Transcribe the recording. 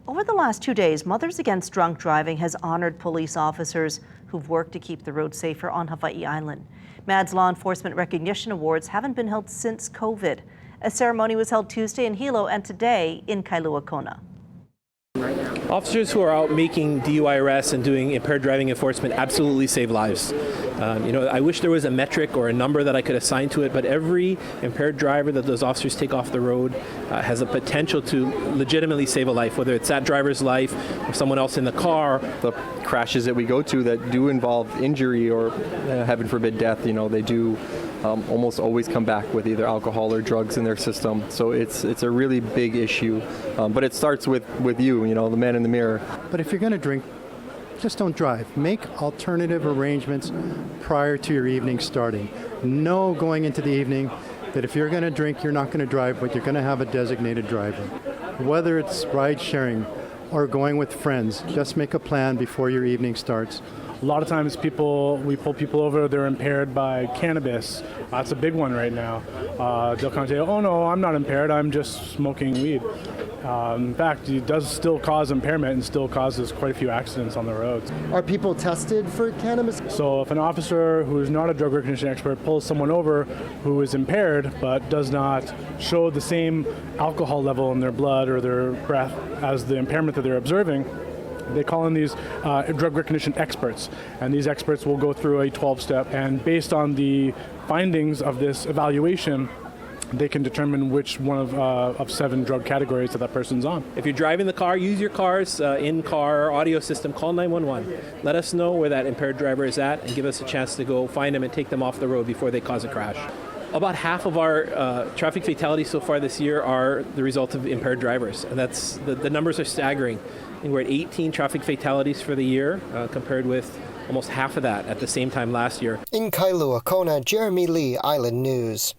Over the last 2 days, Mothers Against Drunk Driving has honored police officers who've worked to keep the road safer on Hawaii Island. MADD's Law Enforcement Recognition Awards haven't been held since COVID. A ceremony was held Tuesday in Hilo and today in Kailua Kona. Officers who are out making DUI arrests and doing impaired driving enforcement absolutely save lives. I wish there was a metric or a number that I could assign to it, but every impaired driver that those officers take off the road has a potential to legitimately save a life, whether it's that driver's life or someone else in the car. The crashes that we go to that do involve injury or, heaven forbid, death, they do almost always come back with either alcohol or drugs in their system. So it's a really big issue. But it starts with you, the man in the mirror. But if you're going to drink, just don't drive. Make alternative arrangements prior to your evening starting. Know going into the evening that if you're going to drink, you're not going to drive, but you're going to have a designated driver. Whether it's ride sharing or going with friends, just make a plan before your evening starts. A lot of times we pull people over, they're impaired by cannabis. That's a big one right now. They'll come and say, oh no, I'm not impaired, I'm just smoking weed. In fact, it does still cause impairment and still causes quite a few accidents on the roads. Are people tested for cannabis? So if an officer who is not a drug recognition expert pulls someone over who is impaired but does not show the same alcohol level in their blood or their breath as the impairment that they're observing, they call in these drug recognition experts, and these experts will go through a 12-step, and based on the findings of this evaluation, they can determine which one of 7 drug categories that person's on. If you're driving the car, use your car's in-car audio system, call 911. Let us know where that impaired driver is at and give us a chance to go find them and take them off the road before they cause a crash. About half of our traffic fatalities so far this year are the result of impaired drivers, and that's the numbers are staggering. I think we're at 18 traffic fatalities for the year, compared with almost half of that at the same time last year. In Kailua Kona, Jeremy Lee, Island News.